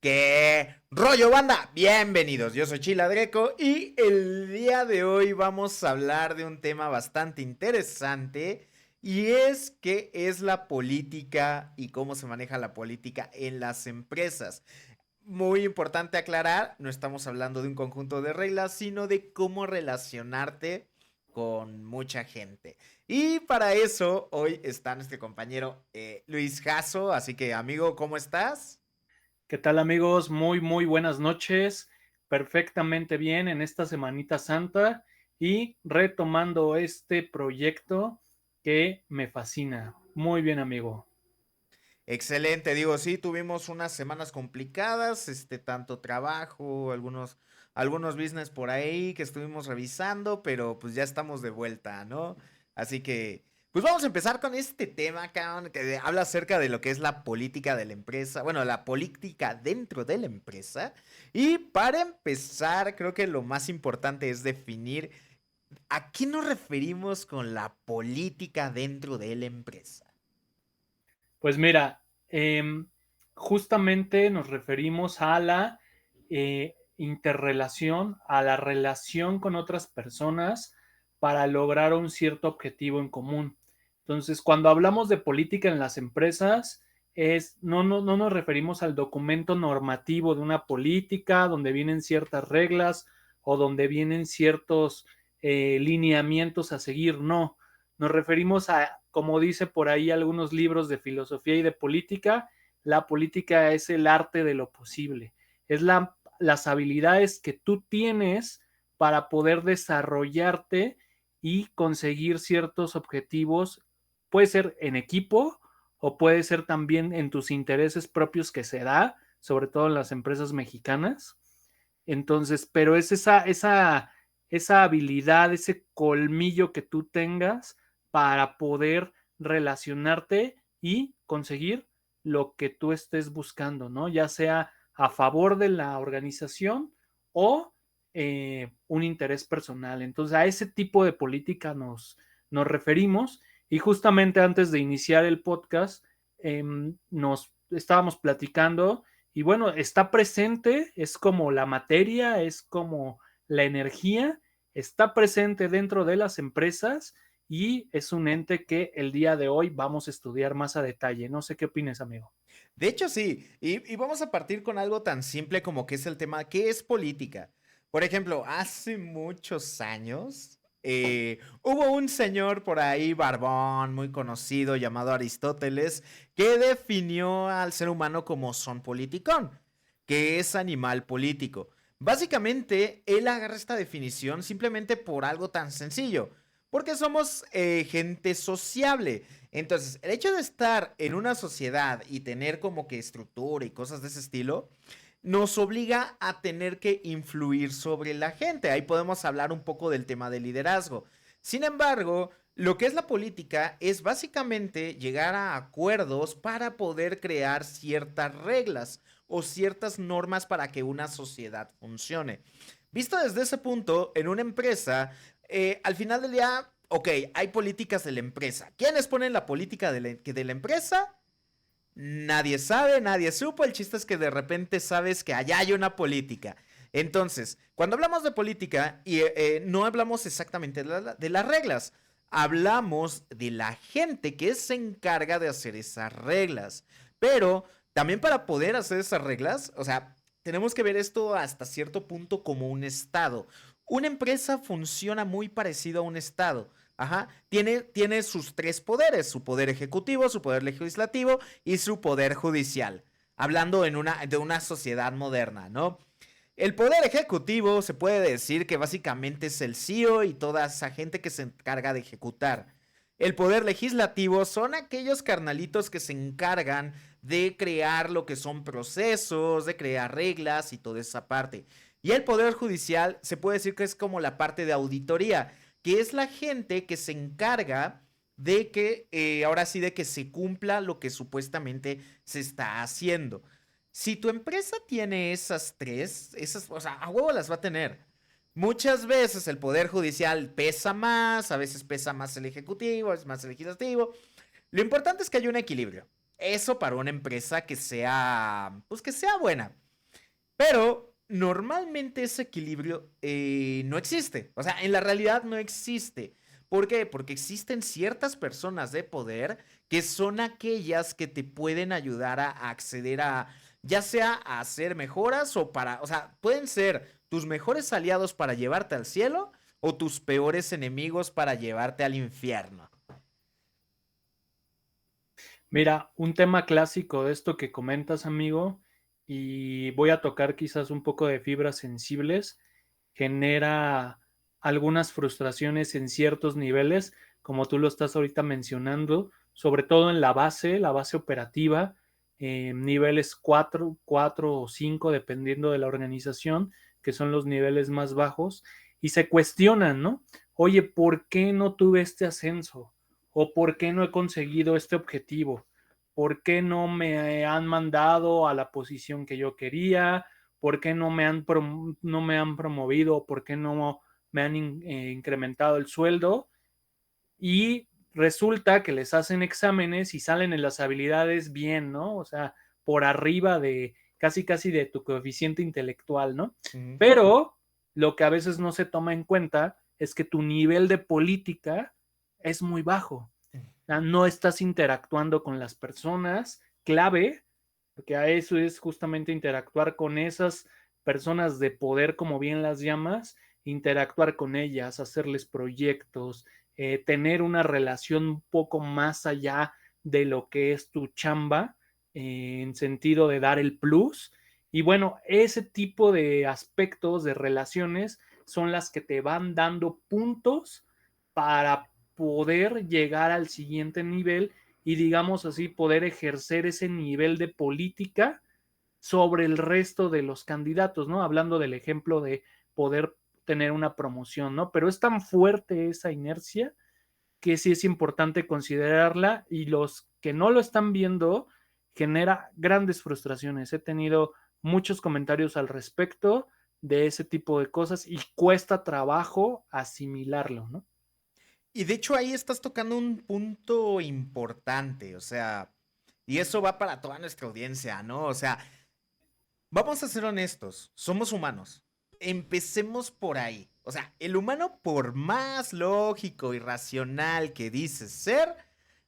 ¿Qué rollo, banda? Bienvenidos, yo soy Chila Greco y el día de hoy vamos a hablar de un tema bastante interesante y es qué es la política y cómo se maneja la política en las empresas. Muy importante aclarar, no estamos hablando de un conjunto de reglas, sino de cómo relacionarte con mucha gente. Y para eso hoy está nuestro compañero Luis Jasso, así que amigo, ¿cómo estás? ¿Qué tal amigos? Muy buenas noches. Perfectamente bien en esta Semanita Santa y retomando este proyecto que me fascina. Muy bien, amigo. Excelente, digo, sí, tuvimos unas semanas complicadas, tanto trabajo, algunos business por ahí que estuvimos revisando, pero pues ya estamos de vuelta, ¿no? Así que, pues vamos a empezar con este tema, cabrón, que habla acerca de lo que es la política de la empresa, bueno, la política dentro de la empresa. Y para empezar, creo que lo más importante es definir a qué nos referimos con la política dentro de la empresa. Pues mira, justamente nos referimos a la interrelación, a la relación con otras personas para lograr un cierto objetivo en común. Entonces, cuando hablamos de política en las empresas, no nos referimos al documento normativo de una política donde vienen ciertas reglas o donde vienen ciertos lineamientos a seguir, no. Nos referimos a, como dice por ahí algunos libros de filosofía y de política, la política es el arte de lo posible, es las habilidades que tú tienes para poder desarrollarte y conseguir ciertos objetivos, puede ser en equipo o puede ser también en tus intereses propios que se da, sobre todo en las empresas mexicanas. Entonces, pero es esa habilidad, ese colmillo que tú tengas para poder relacionarte y conseguir lo que tú estés buscando, ¿no? Ya sea a favor de la organización o un interés personal. Entonces, a ese tipo de política nos referimos y justamente antes de iniciar el podcast, nos estábamos platicando y bueno, está presente, es como la materia, es como la energía, está presente dentro de las empresas y es un ente que el día de hoy vamos a estudiar más a detalle. No sé qué opines, amigo. De hecho, sí. Y vamos a partir con algo tan simple como que es el tema, ¿qué es política? Por ejemplo, hace muchos años hubo un señor por ahí, barbón, muy conocido, llamado Aristóteles, que definió al ser humano como son politicón, que es animal político. Básicamente, él agarra esta definición simplemente por algo tan sencillo, porque somos gente sociable. Entonces, el hecho de estar en una sociedad y tener como que estructura y cosas de ese estilo, nos obliga a tener que influir sobre la gente. Ahí podemos hablar un poco del tema del liderazgo. Sin embargo, lo que es la política es básicamente llegar a acuerdos para poder crear ciertas reglas o ciertas normas para que una sociedad funcione. Visto desde ese punto, en una empresa, al final del día, ok, hay políticas de la empresa. ¿Quiénes ponen la política de la empresa? Nadie sabe, nadie supo. El chiste es que de repente sabes que allá hay una política. Entonces, cuando hablamos de política, no hablamos exactamente de las reglas. Hablamos de la gente que se encarga de hacer esas reglas. Pero también para poder hacer esas reglas, o sea, tenemos que ver esto hasta cierto punto como un estado. Una empresa funciona muy parecido a un estado. Ajá, tiene sus tres poderes, su poder ejecutivo, su poder legislativo y su poder judicial. Hablando de una sociedad moderna, ¿no? El poder ejecutivo se puede decir que básicamente es el CEO y toda esa gente que se encarga de ejecutar. El poder legislativo son aquellos carnalitos que se encargan de crear lo que son procesos, de crear reglas y toda esa parte. Y el poder judicial se puede decir que es como la parte de auditoría, que es la gente que se encarga de que, ahora sí, de que se cumpla lo que supuestamente se está haciendo. Si tu empresa tiene esas tres, o sea, a huevo las va a tener. Muchas veces el poder judicial pesa más, a veces pesa más el ejecutivo, es más el legislativo. Lo importante es que haya un equilibrio. Eso para una empresa que sea, pues que sea buena. Pero normalmente ese equilibrio no existe. O sea, en la realidad no existe. ¿Por qué? Porque existen ciertas personas de poder que son aquellas que te pueden ayudar a acceder a, ya sea a hacer mejoras o para, o sea, pueden ser tus mejores aliados para llevarte al cielo o tus peores enemigos para llevarte al infierno. Mira, un tema clásico de esto que comentas, amigo, y voy a tocar quizás un poco de fibras sensibles, genera algunas frustraciones en ciertos niveles, como tú lo estás ahorita mencionando, sobre todo en la base operativa, niveles 4 o 5, dependiendo de la organización, que son los niveles más bajos, y se cuestionan, ¿no? Oye, ¿por qué no tuve este ascenso? ¿O por qué no he conseguido este objetivo? ¿Por qué no me han mandado a la posición que yo quería? ¿Por qué no me han promovido? ¿Por qué no me han incrementado el sueldo? Y resulta que les hacen exámenes y salen en las habilidades bien, ¿no? O sea, por arriba de casi de tu coeficiente intelectual, ¿no? Ujú. Pero lo que a veces no se toma en cuenta es que tu nivel de política es muy bajo. O sea, no estás interactuando con las personas clave, porque a eso es justamente interactuar con esas personas de poder, como bien las llamas, interactuar con ellas, hacerles proyectos, tener una relación un poco más allá de lo que es tu chamba, en sentido de dar el plus. Y bueno, ese tipo de aspectos, de relaciones, son las que te van dando puntos para poder llegar al siguiente nivel y, digamos así, poder ejercer ese nivel de política sobre el resto de los candidatos, ¿no? Hablando del ejemplo de poder tener una promoción, ¿no? Pero es tan fuerte esa inercia que sí es importante considerarla, y los que no lo están viendo genera grandes frustraciones. He tenido muchos comentarios al respecto de ese tipo de cosas y cuesta trabajo asimilarlo, ¿no? Y de hecho ahí estás tocando un punto importante, o sea, y eso va para toda nuestra audiencia, ¿no? O sea, vamos a ser honestos, somos humanos. Empecemos por ahí. O sea, el humano, por más lógico y racional que dice ser,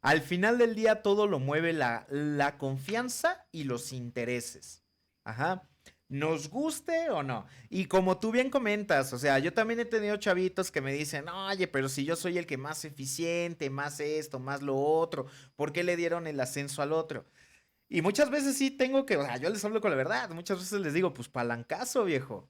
al final del día todo lo mueve la confianza y los intereses. Ajá. Nos guste o no. Y como tú bien comentas, o sea, yo también he tenido chavitos que me dicen, oye, pero si yo soy el que más eficiente, más esto, más lo otro, ¿por qué le dieron el ascenso al otro? Y muchas veces sí tengo que, o sea, yo les hablo con la verdad. Muchas veces les digo, pues palancazo, viejo.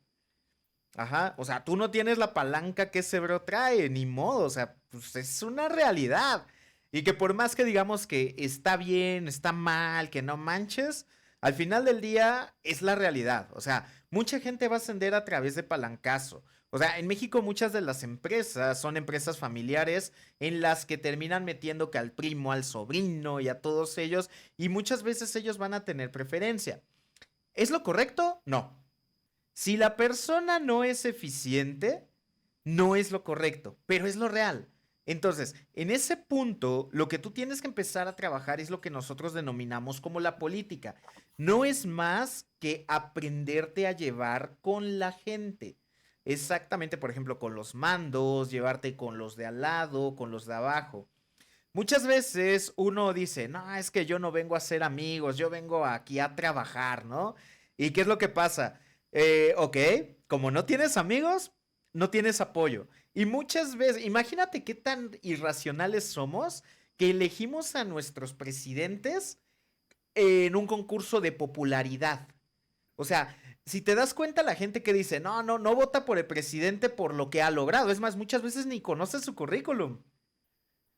Ajá, o sea, tú no tienes la palanca que ese bro trae, ni modo, o sea, pues es una realidad. Y que por más que digamos que está bien, está mal, que no manches, al final del día es la realidad. O sea, mucha gente va a ascender a través de palancazo. O sea, en México muchas de las empresas son empresas familiares en las que terminan metiendo que al primo, al sobrino y a todos ellos, y muchas veces ellos van a tener preferencia. ¿Es lo correcto? No. Si la persona no es eficiente, no es lo correcto, pero es lo real. Entonces, en ese punto, lo que tú tienes que empezar a trabajar es lo que nosotros denominamos como la política. No es más que aprenderte a llevar con la gente. Exactamente, por ejemplo, con los mandos, llevarte con los de al lado, con los de abajo. Muchas veces uno dice, no, es que yo no vengo a ser amigos, yo vengo aquí a trabajar, ¿no? ¿Y qué es lo que pasa? Ok, como no tienes amigos, no tienes apoyo. Y muchas veces, imagínate qué tan irracionales somos que elegimos a nuestros presidentes en un concurso de popularidad. O sea, si te das cuenta, la gente que dice, no, no, no vota por el presidente por lo que ha logrado. Es más, muchas veces ni conoce su currículum.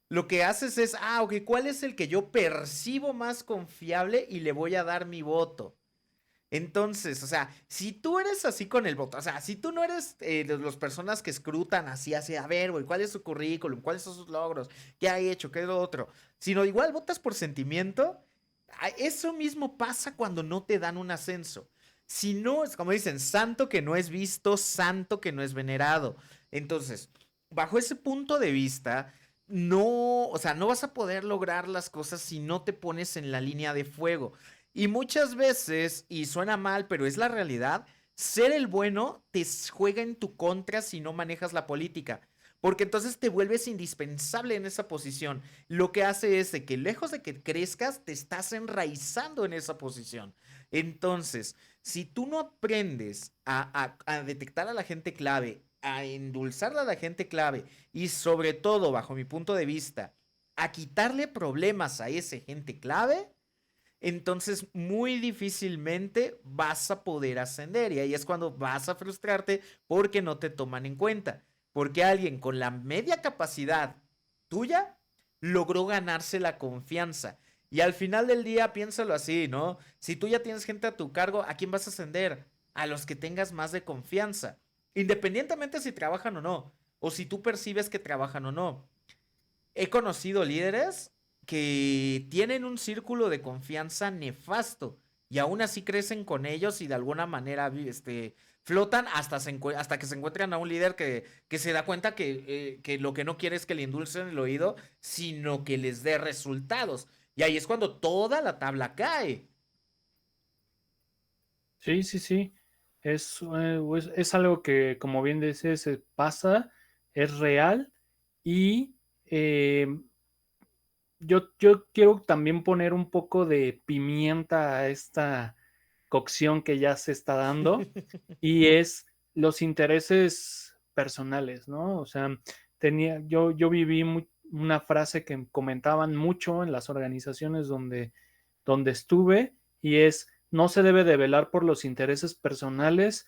Lo que haces es, ok, ¿cuál es el que yo percibo más confiable y le voy a dar mi voto? Entonces, o sea, si tú eres así con el voto, o sea, si tú no eres de las personas que escrutan así, a ver, güey, ¿cuál es su currículum? ¿Cuáles son sus logros? ¿Qué ha hecho? ¿Qué es lo otro? Sino igual votas por sentimiento, eso mismo pasa cuando no te dan un ascenso. Si no, es como dicen, santo que no es visto, santo que no es venerado. Entonces, bajo ese punto de vista, no, o sea, no vas a poder lograr las cosas si no te pones en la línea de fuego. Y muchas veces, y suena mal, pero es la realidad, ser el bueno te juega en tu contra si no manejas la política. Porque entonces te vuelves indispensable en esa posición. Lo que hace es de que lejos de que crezcas, te estás enraizando en esa posición. Entonces, si tú no aprendes a detectar a la gente clave, a endulzarla a la gente clave y sobre todo, bajo mi punto de vista, a quitarle problemas a ese gente clave, entonces muy difícilmente vas a poder ascender y ahí es cuando vas a frustrarte porque no te toman en cuenta, porque alguien con la media capacidad tuya logró ganarse la confianza. Y al final del día, piénsalo así, ¿no? Si tú ya tienes gente a tu cargo, ¿a quién vas a ascender? A los que tengas más de confianza, independientemente si trabajan o no, o si tú percibes que trabajan o no. He conocido líderes que tienen un círculo de confianza nefasto y aún así crecen con ellos y de alguna manera flotan hasta que se encuentran a un líder que se da cuenta que lo que no quiere es que le endulcen el oído, sino que les dé resultados. Y ahí es cuando toda la tabla cae. Sí, sí, sí. Es algo que, como bien dices, pasa, es real y eh, yo quiero también poner un poco de pimienta a esta cocción que ya se está dando y es los intereses personales, ¿no? O sea, yo viví una frase que comentaban mucho en las organizaciones donde estuve y es, no se debe de velar por los intereses personales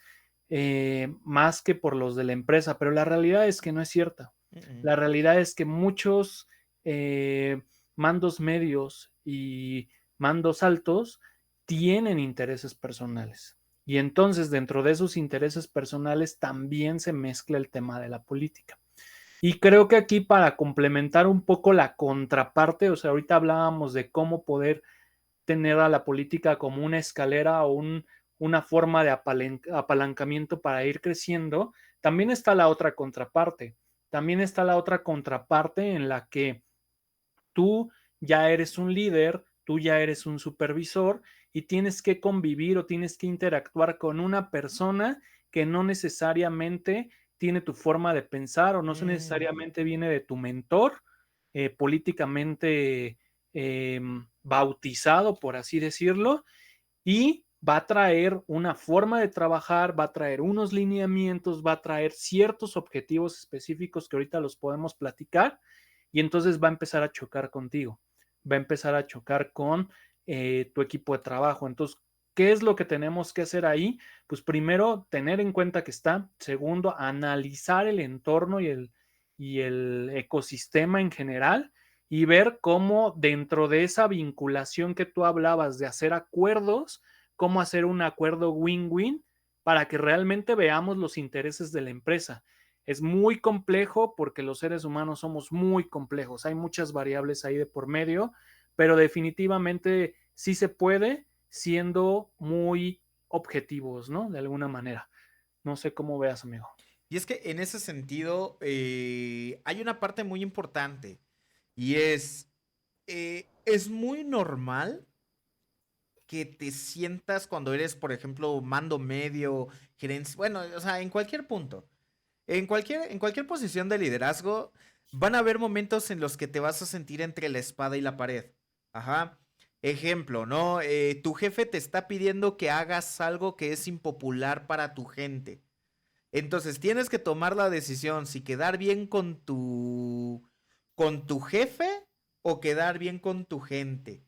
más que por los de la empresa, pero la realidad es que no es cierta. Mm, mm. La realidad es que muchos mandos medios y mandos altos tienen intereses personales. Y entonces dentro de esos intereses personales también se mezcla el tema de la política. Y creo que aquí para complementar un poco la contraparte, o sea, ahorita hablábamos de cómo poder tener a la política como una escalera o una forma de apalancamiento para ir creciendo, también está la otra contraparte. También está la otra contraparte en la que tú ya eres un líder, tú ya eres un supervisor y tienes que convivir o tienes que interactuar con una persona que no necesariamente tiene tu forma de pensar o no Mm. necesariamente viene de tu mentor políticamente bautizado, por así decirlo, y va a traer una forma de trabajar, va a traer unos lineamientos, va a traer ciertos objetivos específicos que ahorita los podemos platicar y entonces va a empezar a chocar contigo, va a empezar a chocar con tu equipo de trabajo. Entonces, ¿qué es lo que tenemos que hacer ahí? Pues primero, tener en cuenta que está. Segundo, analizar el entorno y el ecosistema en general y ver cómo dentro de esa vinculación que tú hablabas de hacer acuerdos, cómo hacer un acuerdo win-win para que realmente veamos los intereses de la empresa. Es muy complejo porque los seres humanos somos muy complejos, hay muchas variables ahí de por medio, pero definitivamente sí se puede siendo muy objetivos, ¿no? De alguna manera. No sé cómo veas, amigo. Y es que en ese sentido hay una parte muy importante y es muy normal que te sientas cuando eres, por ejemplo, mando medio, gerencia, bueno, o sea, en cualquier punto, en cualquier posición de liderazgo, van a haber momentos en los que te vas a sentir entre la espada y la pared. Ajá. Ejemplo, ¿no? Tu jefe te está pidiendo que hagas algo que es impopular para tu gente. Entonces tienes que tomar la decisión si quedar bien con tu jefe o quedar bien con tu gente.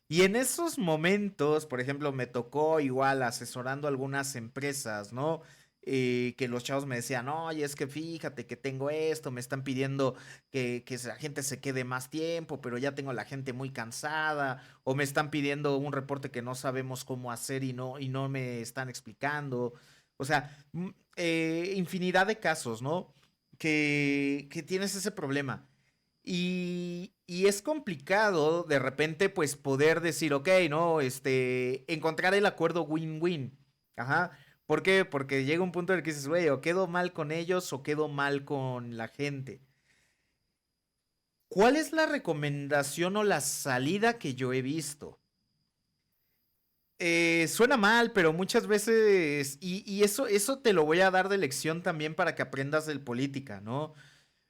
Y en esos momentos, por ejemplo, me tocó igual asesorando algunas empresas, ¿no? Que los chavos me decían, oye, es que fíjate que tengo esto, me están pidiendo que la gente se quede más tiempo, pero ya tengo a la gente muy cansada, o me están pidiendo un reporte que no sabemos cómo hacer y no me están explicando. O sea, infinidad de casos, ¿no? Que tienes ese problema. Y es complicado de repente, pues, poder decir, ok, ¿no? Encontrar el acuerdo win-win. Ajá. ¿Por qué? Porque llega un punto en el que dices, güey, o quedo mal con ellos o quedo mal con la gente. ¿Cuál es la recomendación o la salida que yo he visto? Suena mal, pero muchas veces, y eso te lo voy a dar de lección también para que aprendas de política, ¿no?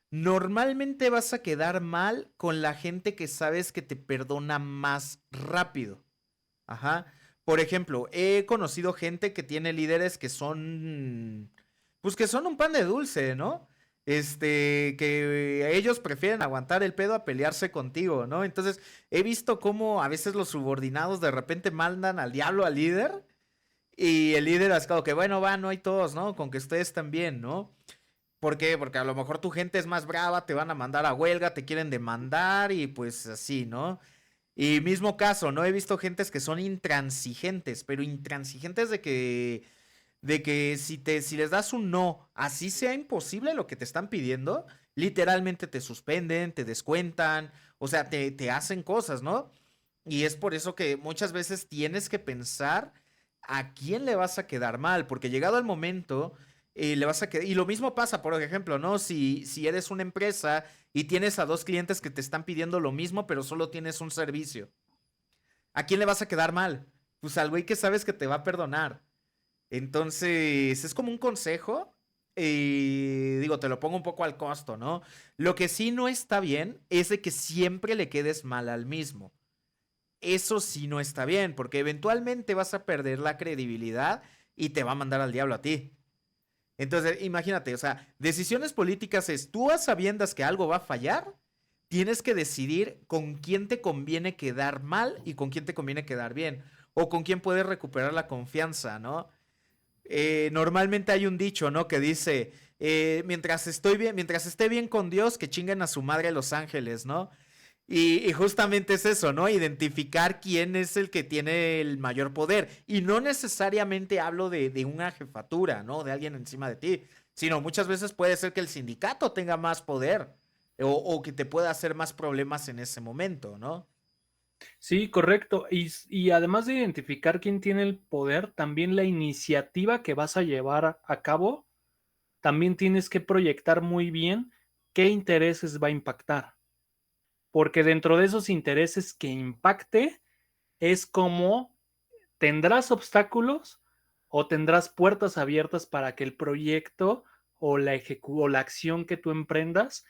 Normalmente vas a quedar mal con la gente que sabes que te perdona más rápido. Ajá. Por ejemplo, he conocido gente que tiene líderes que son, pues que son un pan de dulce, ¿no? Que ellos prefieren aguantar el pedo a pelearse contigo, ¿no? Entonces, he visto cómo a veces los subordinados de repente mandan al diablo al líder y el líder es como que, bueno, va, no hay todos, ¿no? Con que ustedes también, ¿no? ¿Por qué? Porque a lo mejor tu gente es más brava, te van a mandar a huelga, te quieren demandar y pues así, ¿no? Y mismo caso, ¿no? He visto gentes que son intransigentes, pero intransigentes de que si les das un no, así sea imposible lo que te están pidiendo, literalmente te suspenden, te descuentan, o sea, te hacen cosas, ¿no? Y es por eso que muchas veces tienes que pensar a quién le vas a quedar mal, porque llegado el momento, le vas a quedar... Y lo mismo pasa, por ejemplo, ¿no? Si eres una empresa y tienes a dos clientes que te están pidiendo lo mismo, pero solo tienes un servicio. ¿A quién le vas a quedar mal? Pues al güey que sabes que te va a perdonar. Entonces, es como un consejo. Y digo, te lo pongo un poco al costo, ¿no? Lo que sí no está bien es de que siempre le quedes mal al mismo. Eso sí no está bien, porque eventualmente vas a perder la credibilidad y te va a mandar al diablo a ti. Entonces, imagínate, o sea, decisiones políticas es, tú a sabiendas que algo va a fallar, tienes que decidir con quién te conviene quedar mal y con quién te conviene quedar bien, o con quién puedes recuperar la confianza, ¿no? Normalmente hay un dicho, ¿no? Que dice, mientras esté bien con Dios, que chinguen a su madre los ángeles, ¿no? Y justamente es eso, ¿no? Identificar quién es el que tiene el mayor poder. Y no necesariamente hablo de una jefatura, ¿no? De alguien encima de ti, sino muchas veces puede ser que el sindicato tenga más poder o que te pueda hacer más problemas en ese momento, ¿no? Sí, correcto. Y además de identificar quién tiene el poder, también la iniciativa que vas a llevar a cabo, también tienes que proyectar muy bien qué intereses va a impactar. Porque dentro de esos intereses que impacte es como tendrás obstáculos o tendrás puertas abiertas para que el proyecto o la acción que tú emprendas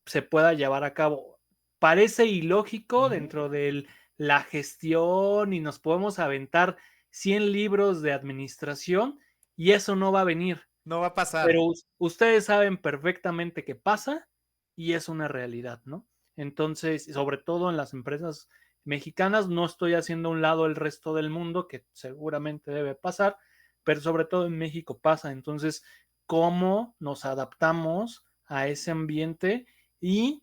se pueda llevar a cabo. Parece ilógico Ujú. dentro de la gestión y nos podemos aventar 100 libros de administración y eso no va a venir, No va a pasar. pero ustedes saben perfectamente qué pasa y es una realidad, ¿no? Entonces, sobre todo en las empresas mexicanas, no estoy haciendo a un lado el resto del mundo, que seguramente debe pasar, pero sobre todo en México pasa. Entonces, ¿cómo nos adaptamos a ese ambiente y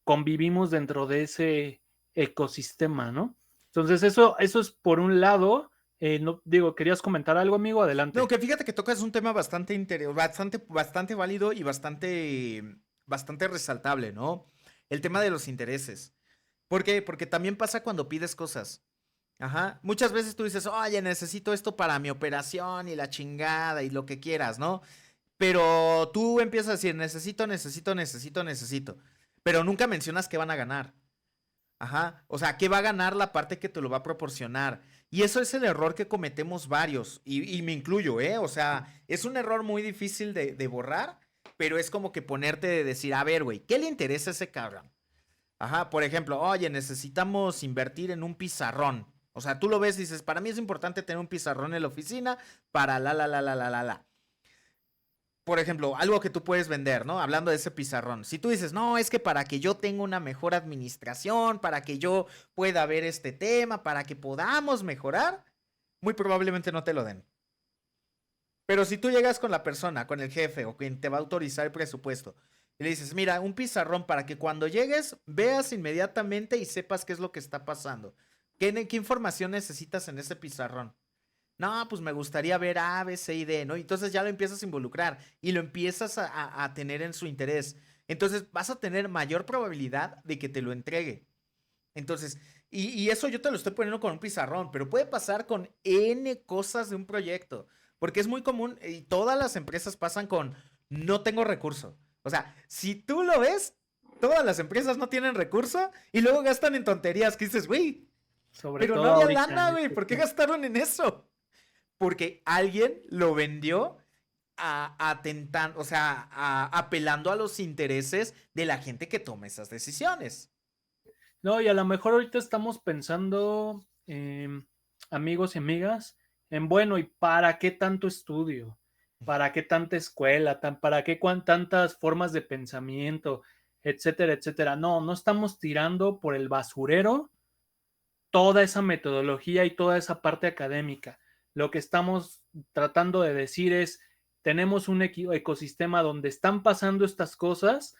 convivimos dentro de ese ecosistema, ¿no? Entonces, eso es por un lado. No, digo, ¿querías comentar algo, amigo? No, Adelante. que fíjate que tocas un tema bastante válido y bastante resaltable, ¿no? El tema de los intereses. ¿Por qué? Porque también pasa cuando pides cosas. Ajá. Muchas veces tú dices, oye, necesito esto para mi operación y la chingada y lo que quieras, ¿no? Pero tú empiezas a decir, necesito. Pero nunca mencionas qué van a ganar. Ajá. O sea, ¿qué va a ganar la parte que te lo va a proporcionar? Y eso es el error que cometemos varios. Y me incluyo, ¿eh? O sea, es un error muy difícil de borrar, pero es como que ponerte de decir, a ver, güey, ¿qué le interesa a ese cabrón? Ajá, por ejemplo, oye, necesitamos invertir en un pizarrón. O sea, tú lo ves y dices, para mí es importante tener un pizarrón en la oficina para la. Por ejemplo, algo que tú puedes vender, ¿no? Hablando de ese pizarrón. Si tú dices, no, es que para que yo tenga una mejor administración, para que yo pueda ver este tema, para que podamos mejorar, muy probablemente no te lo den. Pero si tú llegas con la persona, con el jefe o quien te va a autorizar el presupuesto y le dices, mira, un pizarrón para que cuando llegues veas inmediatamente y sepas qué es lo que está pasando. ¿Qué información necesitas en ese pizarrón? No, pues me gustaría ver A, B, C y D, ¿no? Entonces ya lo empiezas a involucrar y lo empiezas a tener en su interés. Entonces vas a tener mayor probabilidad de que te lo entregue. Entonces, y eso yo te lo estoy poniendo con un pizarrón, pero puede pasar con N cosas de un proyecto, porque es muy común y todas las empresas pasan con no tengo recurso. O sea, si tú lo ves, todas las empresas no tienen recurso y luego gastan en tonterías que dices, güey, Sobre Pero no todo había ahorita lana, en güey. este ¿Por qué tiempo. gastaron en eso? Porque alguien lo vendió o sea, apelando a los intereses de la gente que toma esas decisiones. No, y a lo mejor ahorita estamos pensando, amigos y amigas, en bueno, ¿y para qué tanto estudio? ¿Para qué tanta escuela? ¿Para qué tantas formas de pensamiento? Etcétera, etcétera. No, no estamos tirando por el basurero toda esa metodología y toda esa parte académica. Lo que estamos tratando de decir es, tenemos un ecosistema donde están pasando estas cosas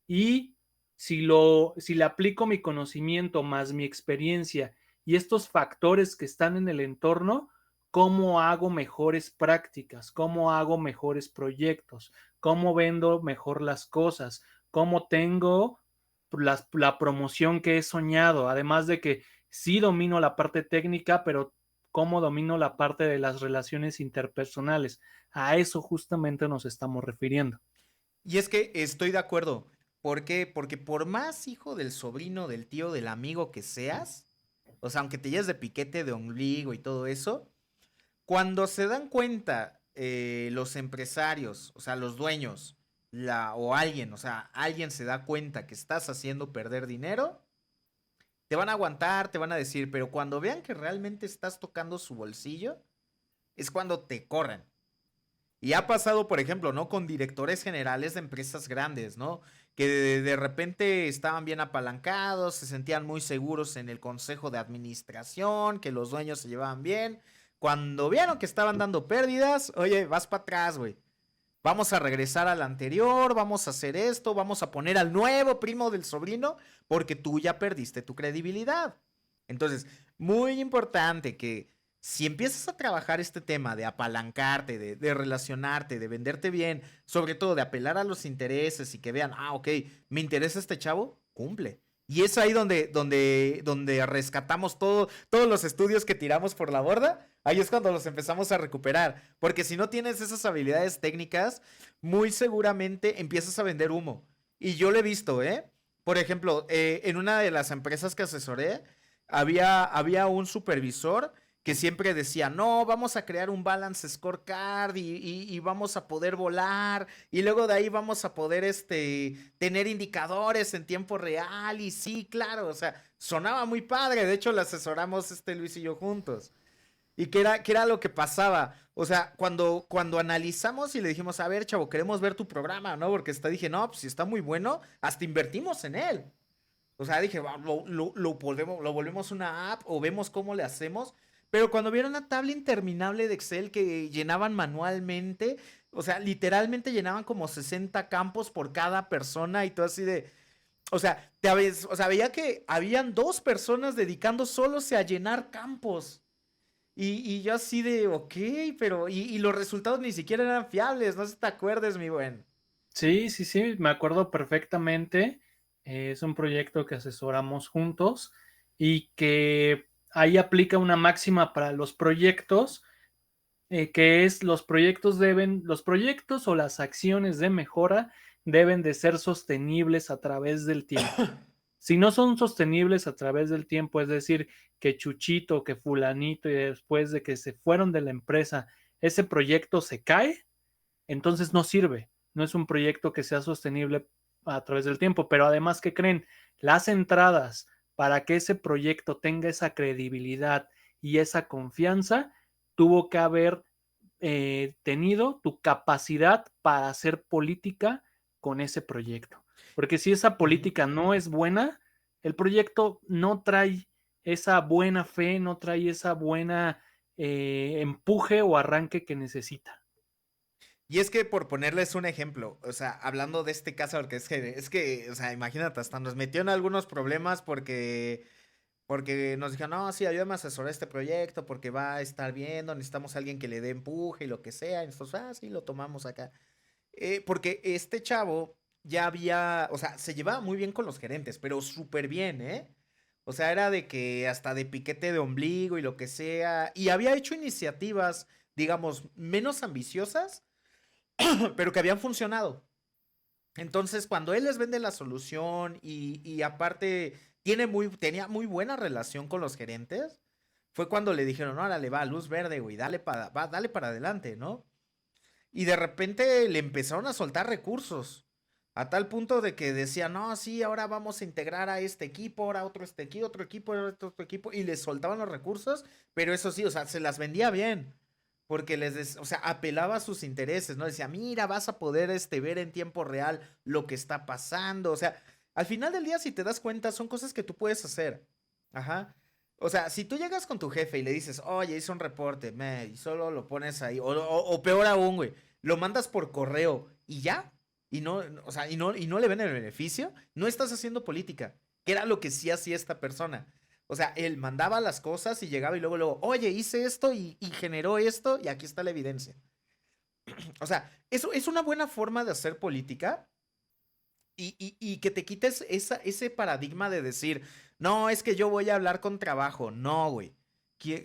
y si le aplico mi conocimiento más mi experiencia y estos factores que están en el entorno, ¿cómo hago mejores prácticas? ¿Cómo hago mejores proyectos? ¿Cómo vendo mejor las cosas? ¿Cómo tengo la promoción que he soñado? Además de que sí domino la parte técnica, pero cómo domino la parte de las relaciones interpersonales. A eso justamente nos estamos refiriendo. Y es que estoy de acuerdo. ¿Por qué? Porque por más hijo del sobrino, del tío, del amigo que seas, o sea, aunque te lleves de piquete de ombligo y todo eso, cuando se dan cuenta los empresarios, o sea, los dueños, o alguien, o sea, alguien se da cuenta que estás haciendo perder dinero, te van a aguantar, te van a decir, pero cuando vean que realmente estás tocando su bolsillo, es cuando te corren. Y ha pasado, por ejemplo, ¿no? Con directores generales de empresas grandes, ¿no? Que de repente estaban bien apalancados, se sentían muy seguros en el consejo de administración, que los dueños se llevaban bien. Cuando vieron que estaban dando pérdidas, oye, vas para atrás, güey. Vamos a regresar al anterior, vamos a hacer esto, vamos a poner al nuevo primo del sobrino, porque tú ya perdiste tu credibilidad. Entonces, muy importante que si empiezas a trabajar este tema de apalancarte, de relacionarte, de venderte bien, sobre todo de apelar a los intereses y que vean, ah, ok, me interesa este chavo, cumple. Y es ahí donde rescatamos todos los estudios que tiramos por la borda. Ahí es cuando los empezamos a recuperar. Porque si no tienes esas habilidades técnicas, muy seguramente empiezas a vender humo. Y yo lo he visto, ¿eh? Por ejemplo, en una de las empresas que asesoré, había un supervisor que siempre decía, no, vamos a crear un balance scorecard y vamos a poder volar y luego de ahí vamos a poder tener indicadores en tiempo real y sí, claro, o sea, sonaba muy padre, de hecho le asesoramos Luis y yo juntos. ¿Y qué era lo que pasaba? O sea, cuando analizamos y le dijimos, a ver, chavo, queremos ver tu programa, ¿no? Porque dije, no, pues si está muy bueno, hasta invertimos en él. O sea, dije, lo volvemos una app o vemos cómo le hacemos. Pero cuando vieron una tabla interminable de Excel que llenaban manualmente, o sea, literalmente llenaban como 60 campos por cada persona y todo así de... O sea, o sea, veía que habían dos personas dedicando a llenar campos. Y yo así de, ok, pero... Y los resultados ni siquiera eran fiables, no sé si te acuerdes, mi buen. Sí, sí, sí, me acuerdo perfectamente. Es un proyecto que asesoramos juntos y que ahí aplica una máxima para los proyectos, que es los proyectos o las acciones de mejora deben de ser sostenibles a través del tiempo. Si no son sostenibles a través del tiempo, es decir, que Chuchito, que fulanito y después de que se fueron de la empresa, ese proyecto se cae, entonces no sirve, no es un proyecto que sea sostenible a través del tiempo, pero además, ¿qué creen? Las entradas para que ese proyecto tenga esa credibilidad y esa confianza, tuvo que haber tenido tu capacidad para hacer política con ese proyecto. Porque si esa Ujú. política no es buena, el proyecto no trae esa buena fe, no trae esa buena empuje o arranque que necesita. Y es que por ponerles un ejemplo, o sea, hablando de este caso, porque es que, o sea, imagínate, hasta nos metió en algunos problemas porque nos dijeron, no, sí, ayúdame a asesorar este proyecto porque va a estar viendo, necesitamos a alguien que le dé empuje y lo que sea. Y nosotros, ah, sí, lo tomamos acá. Porque este chavo ya había, o sea, se llevaba muy bien con los gerentes, pero súper bien, ¿eh? O sea, era de que hasta de piquete de ombligo y lo que sea. Y había hecho iniciativas, digamos, menos ambiciosas, pero que habían funcionado. Entonces, cuando él les vende la solución y aparte tenía muy buena relación con los gerentes, fue cuando le dijeron, órale, va, luz verde, güey, dale para adelante, ¿no? Y de repente le empezaron a soltar recursos. A tal punto de que decía, no, sí, ahora vamos a integrar a este equipo, ahora otro este aquí, otro equipo, otro equipo, y les soltaban los recursos, pero eso sí, o sea, se las vendía bien, porque o sea, apelaba a sus intereses, ¿no? Decía, mira, vas a poder ver en tiempo real lo que está pasando, o sea, al final del día, si te das cuenta, son cosas que tú puedes hacer. Ajá. O sea, si tú llegas con tu jefe y le dices, oye, hice un reporte, y solo lo pones ahí, o peor aún, güey, lo mandas por correo y ya, y no, o sea, y no le ven el beneficio, no estás haciendo política, que era lo que sí hacía esta persona. O sea, él mandaba las cosas y llegaba y luego, oye, hice esto y generó esto y aquí está la evidencia. O sea, eso es una buena forma de hacer política y que te quites ese paradigma de decir, no, es que yo voy a hablar con trabajo. No, güey.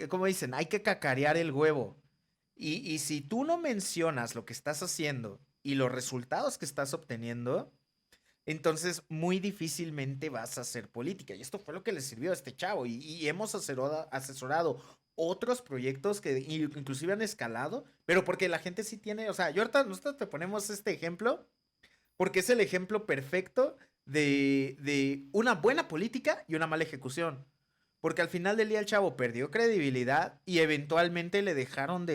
Como dicen, hay que cacarear el huevo. Y si tú no mencionas lo que estás haciendo y los resultados que estás obteniendo, entonces muy difícilmente vas a hacer política. Y esto fue lo que le sirvió a este chavo. Y hemos asesorado otros proyectos que inclusive han escalado, pero porque la gente sí tiene, o sea, yo ahorita nosotros te ponemos este ejemplo porque es el ejemplo perfecto de una buena política y una mala ejecución. Porque al final del día el chavo perdió credibilidad y eventualmente le dejaron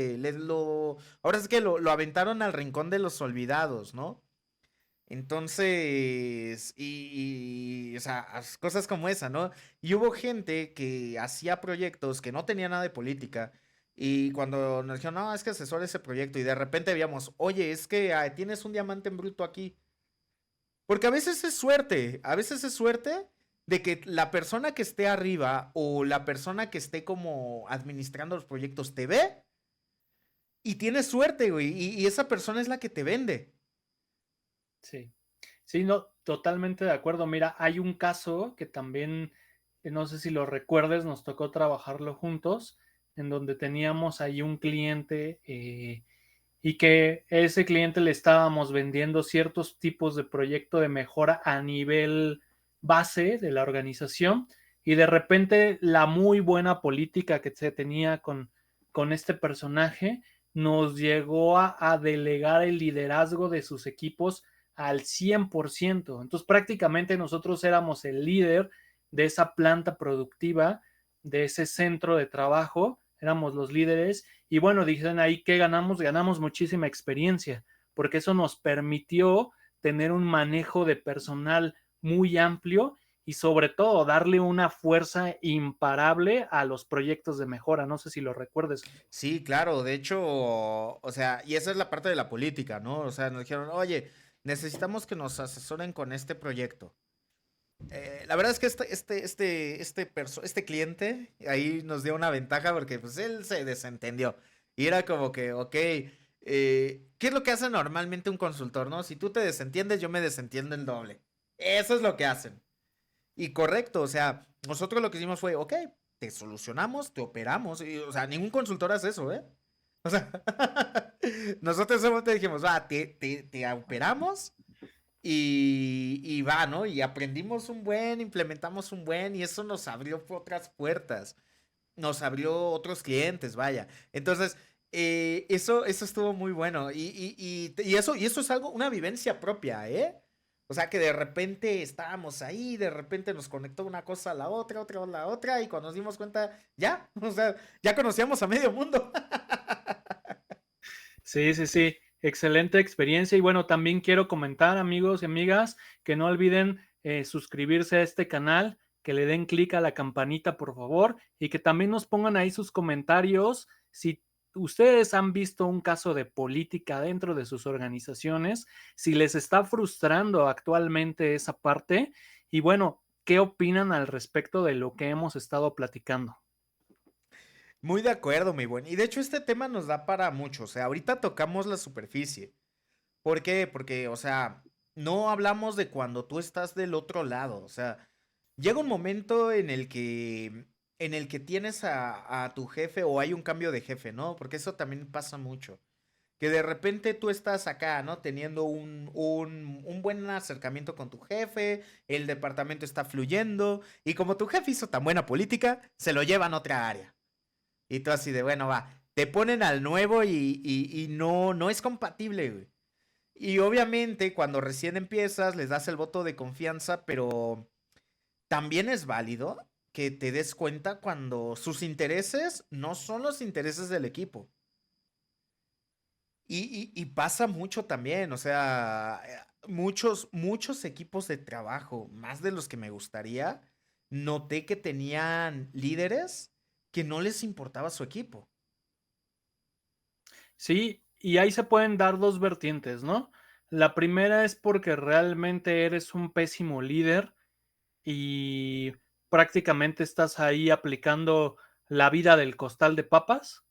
ahora es que lo aventaron al rincón de los olvidados, ¿no? Entonces, o sea, cosas como esa, ¿no? Y hubo gente que hacía proyectos que no tenían nada de política. Y cuando nos dijeron, no, es que asesora ese proyecto. Y de repente veíamos, oye, es que tienes un diamante en bruto aquí. Porque a veces es suerte de que la persona que esté arriba o la persona que esté como administrando los proyectos te ve y tienes suerte, güey, y esa persona es la que te vende. Sí. Sí, no, totalmente de acuerdo. Mira, hay un caso que también, no sé si lo recuerdes, nos tocó trabajarlo juntos, en donde teníamos ahí un cliente y que ese cliente le estábamos vendiendo ciertos tipos de proyecto de mejora a nivel base de la organización y de repente la muy buena política que se tenía con este personaje nos llegó a delegar el liderazgo de sus equipos al 100%. Entonces prácticamente nosotros éramos el líder de esa planta productiva, de ese centro de trabajo, éramos los líderes y bueno, dicen ahí que ganamos, ganamos muchísima experiencia, porque eso nos permitió tener un manejo de personal muy amplio y sobre todo darle una fuerza imparable a los proyectos de mejora. No sé si lo recuerdes. Sí, claro, de hecho, o sea, y esa es la parte de la política, ¿no? O sea, nos dijeron, oye, necesitamos que nos asesoren con este proyecto. La verdad es que este cliente ahí nos dio una ventaja porque pues él se desentendió. Y era como que, ok, ¿qué es lo que hace normalmente un consultor, no? Si tú te desentiendes, yo me desentiendo el doble. Eso es lo que hacen. Y correcto, o sea, nosotros lo que hicimos fue, ok, te solucionamos, te operamos. O sea, ningún consultor hace eso, ¿eh? O sea, nosotros solo te dijimos, va, te operamos y va, ¿no? Y aprendimos un buen, implementamos un buen y eso nos abrió otras puertas, nos abrió otros clientes, vaya. Entonces, eso estuvo muy bueno y eso es algo, una vivencia propia, ¿eh? O sea que de repente estábamos ahí, de repente nos conectó una cosa a la otra a la otra y cuando nos dimos cuenta, ya, o sea, ya conocíamos a medio mundo. Sí, sí, sí, excelente experiencia y bueno, también quiero comentar amigos y amigas que no olviden suscribirse a este canal, que le den clic a la campanita por favor y que también nos pongan ahí sus comentarios si ustedes han visto un caso de política dentro de sus organizaciones, si les está frustrando actualmente esa parte y bueno, ¿qué opinan al respecto de lo que hemos estado platicando? Muy de acuerdo, mi buen. Y de hecho este tema nos da para mucho. O sea, ahorita tocamos la superficie. ¿Por qué? Porque, o sea, no hablamos de cuando tú estás del otro lado. O sea, llega un momento en el que tienes a tu jefe o hay un cambio de jefe, ¿no? Porque eso también pasa mucho. que de repente tú estás acá, ¿no? Teniendo un buen acercamiento con tu jefe, el departamento está fluyendo, y como tu jefe hizo tan buena política, se lo llevan a otra área. Y tú así de, bueno, va, te ponen al nuevo y no, no es compatible, güey. Y obviamente cuando recién empiezas les das el voto de confianza, pero también es válido que te des cuenta cuando sus intereses no son los intereses del equipo. Y pasa mucho también, o sea, muchos equipos de trabajo, más de los que me gustaría, noté que tenían líderes que no les importaba su equipo. Sí, y ahí se pueden dar dos vertientes, ¿no? La primera es porque realmente eres un pésimo líder y prácticamente estás ahí aplicando la vida del costal de papas,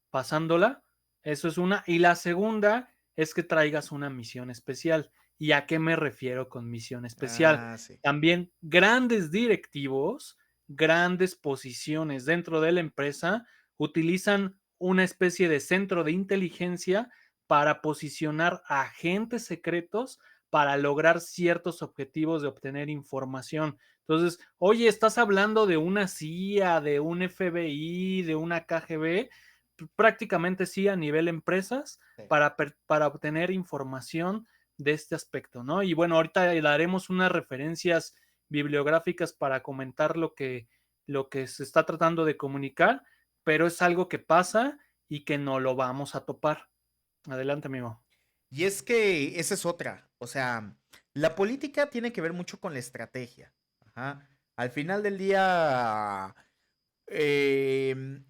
pasándola. Eso es una. Y la segunda es que traigas una misión especial. ¿Y a qué me refiero con misión especial? Ah, sí. También grandes directivos, grandes posiciones dentro de la empresa utilizan una especie de centro de inteligencia para posicionar agentes secretos para lograr ciertos objetivos de obtener información. Entonces, oye, estás hablando de una CIA, de un FBI, de una KGB, prácticamente sí a nivel empresas Sí. para obtener información de este aspecto, ¿no? Y bueno, ahorita daremos unas referencias bibliográficas para comentar lo que se está tratando de comunicar, pero es algo que pasa y que no lo vamos a topar. Adelante, amigo. Y es que esa es otra. O sea, la política tiene que ver mucho con la estrategia. Ajá. Al final del día, em,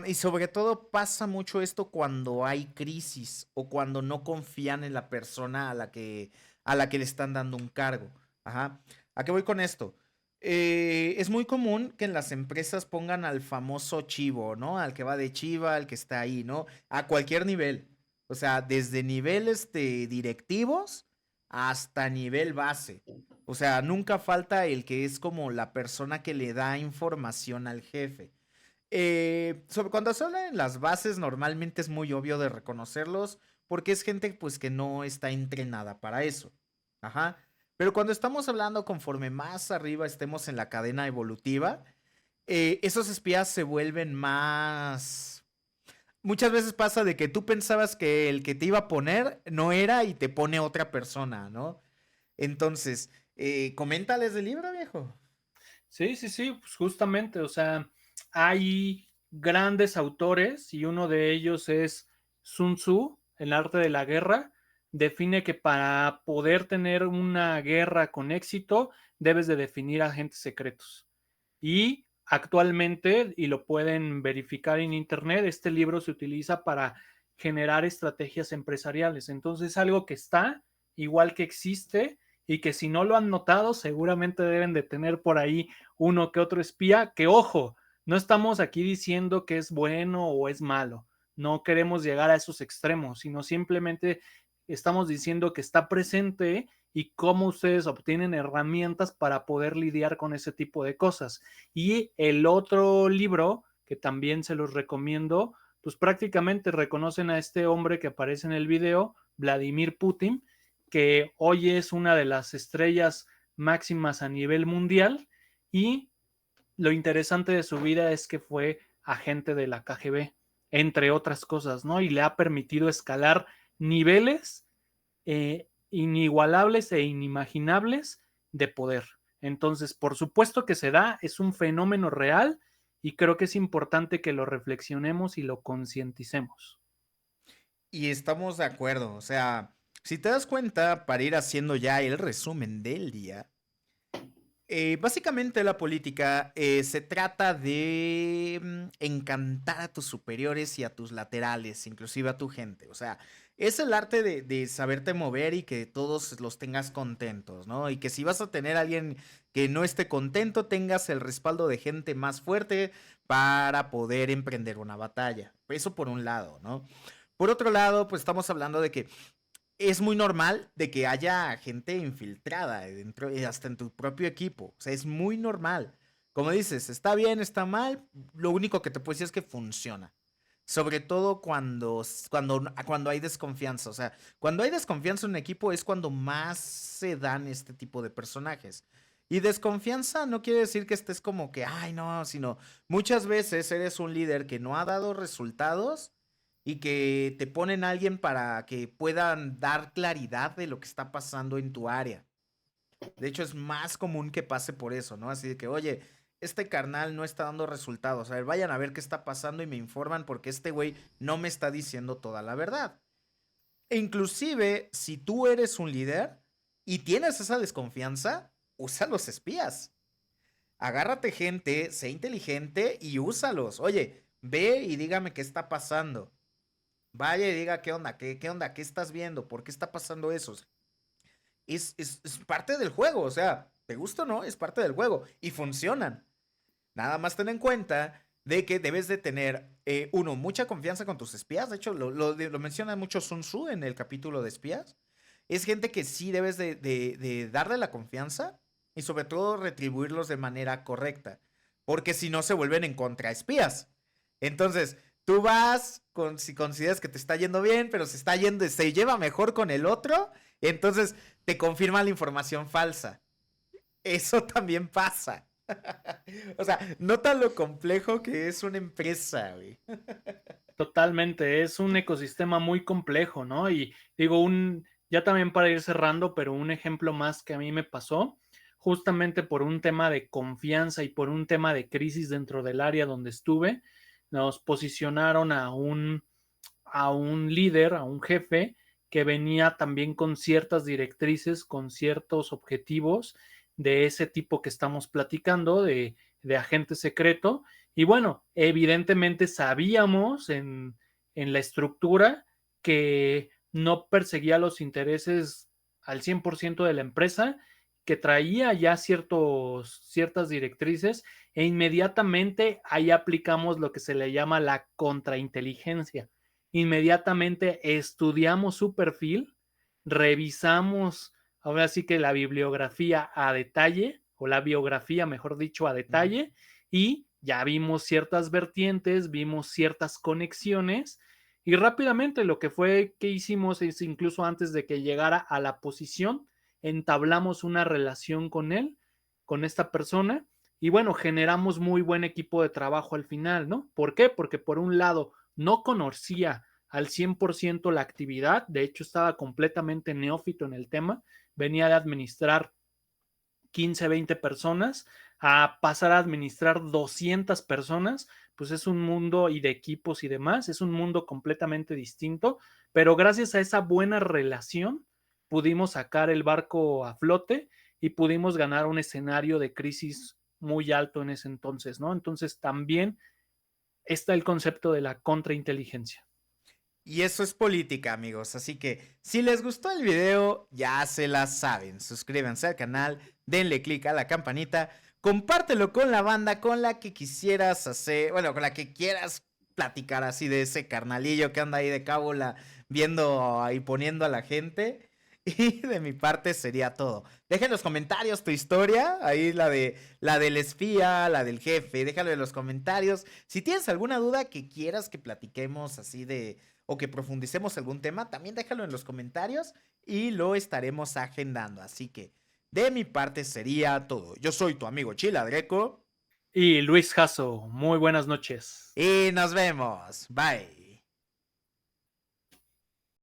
y sobre todo pasa mucho esto cuando hay crisis o cuando no confían en la persona a la que le están dando un cargo. Ajá. ¿A qué voy con esto? Es muy común que en las empresas pongan al famoso chivo, ¿no? Al que va de chiva, al que está ahí, ¿no? A cualquier nivel. O sea, desde niveles directivos hasta nivel base. O sea, nunca falta el que es como la persona que le da información al jefe. Cuando se habla en las bases, normalmente es muy obvio de reconocerlos porque es gente pues que no está entrenada para eso. Ajá. Pero cuando estamos hablando conforme más arriba estemos en la cadena evolutiva, esos espías se vuelven más... Muchas veces pasa de que tú pensabas que el que te iba a poner no era y te pone otra persona, ¿no? Entonces, coméntales del libro, viejo. Sí, sí, sí, pues justamente, o sea, hay grandes autores y uno de ellos es Sun Tzu, El arte de la guerra, define que para poder tener una guerra con éxito debes de definir agentes secretos. Y actualmente, y lo pueden verificar en internet, este libro se utiliza para generar estrategias empresariales. Entonces, algo que está, igual que existe, y que si no lo han notado, seguramente deben de tener por ahí uno que otro espía, que ojo, no estamos aquí diciendo que es bueno o es malo, no queremos llegar a esos extremos, sino simplemente estamos diciendo que está presente y cómo ustedes obtienen herramientas para poder lidiar con ese tipo de cosas. Y el otro libro, que también se los recomiendo, pues prácticamente reconocen a este hombre que aparece en el video, Vladimir Putin, que hoy es una de las estrellas máximas a nivel mundial y lo interesante de su vida es que fue agente de la KGB, entre otras cosas, ¿no? Y le ha permitido escalar niveles inigualables e inimaginables de poder. Entonces, por supuesto que se da, es un fenómeno real y creo que es importante que lo reflexionemos y lo concienticemos. Y estamos de acuerdo, o sea, si te das cuenta, para ir haciendo ya el resumen del día, básicamente la política se trata de encantar a tus superiores y a tus laterales, inclusive a tu gente. O sea, es el arte de saberte mover y que todos los tengas contentos, ¿no? Y que si vas a tener a alguien que no esté contento, tengas el respaldo de gente más fuerte para poder emprender una batalla. Eso por un lado, ¿no? Por otro lado, pues estamos hablando de que es muy normal de que haya gente infiltrada dentro, hasta en tu propio equipo. O sea, es muy normal. Como dices, está bien, está mal. Lo único que te puedo decir es que funciona. sobre todo cuando hay desconfianza. O sea, cuando hay desconfianza en un equipo es cuando más se dan este tipo de personajes. Y desconfianza no quiere decir que estés como que, ay, no, sino muchas veces eres un líder que no ha dado resultados y que te ponen a alguien para que puedan dar claridad de lo que está pasando en tu área. De hecho, es más común que pase por eso, ¿no? Así de que, oye, este carnal no está dando resultados. A ver, vayan a ver qué está pasando y me informan porque este güey no me está diciendo toda la verdad. E inclusive, si tú eres un líder y tienes esa desconfianza, usa los espías. Agárrate gente, sé inteligente y úsalos. Oye, ve y dígame qué está pasando. Vaya y diga qué onda, qué onda, qué estás viendo, por qué está pasando eso. Es parte del juego, o sea, te gusta o no, es parte del juego y funcionan. Nada más ten en cuenta de que debes de tener, uno, mucha confianza con tus espías. De hecho, lo menciona mucho Sun Tzu en el capítulo de espías. Es gente que sí debes de darle la confianza y sobre todo retribuirlos de manera correcta. Porque si no se vuelven en contraespías. Entonces, tú vas si consideras que te está yendo bien, pero se lleva mejor con el otro, entonces te confirma la información falsa. Eso también pasa. O sea, nota lo complejo que es una empresa, güey. Totalmente, es un ecosistema muy complejo, ¿no? Y digo, ya también para ir cerrando, pero un ejemplo más que a mí me pasó, justamente por un tema de confianza y por un tema de crisis dentro del área donde estuve, nos posicionaron a un líder, a un jefe que venía también con ciertas directrices, con ciertos objetivos de ese tipo que estamos platicando, de agente secreto. Y bueno, evidentemente sabíamos en la estructura que no perseguía los intereses al 100% de la empresa, que traía ya ciertas directrices e inmediatamente ahí aplicamos lo que se le llama la contrainteligencia. Inmediatamente estudiamos su perfil, revisamos ahora sí que la bibliografía a detalle, o la biografía, mejor dicho, a detalle, y ya vimos ciertas vertientes, vimos ciertas conexiones, y rápidamente lo que fue que hicimos es incluso antes de que llegara a la posición, entablamos una relación con él, con esta persona, y bueno, generamos muy buen equipo de trabajo al final, ¿no? ¿Por qué? Porque por un lado no conocía al 100% la actividad, de hecho estaba completamente neófito en el tema, venía de administrar 15, 20 personas a pasar a administrar 200 personas, pues es un mundo y de equipos y demás, es un mundo completamente distinto, pero gracias a esa buena relación pudimos sacar el barco a flote y pudimos ganar un escenario de crisis muy alto en ese entonces, ¿no? Entonces también está el concepto de la contrainteligencia. Y eso es política, amigos. Así que si les gustó el video, ya se la saben. Suscríbanse al canal, denle click a la campanita, compártelo con la banda con la que quisieras hacer, bueno, con la que quieras platicar así de ese carnalillo que anda ahí de cábula viendo y poniendo a la gente. Y de mi parte sería todo. Deja en los comentarios tu historia, ahí la del espía, la del jefe, déjalo en los comentarios. Si tienes alguna duda que quieras que platiquemos así de o que profundicemos algún tema, también déjalo en los comentarios y lo estaremos agendando. Así que de mi parte sería todo. Yo soy tu amigo Chila Greco Y Luis Jasso, muy buenas noches. y nos vemos. Bye.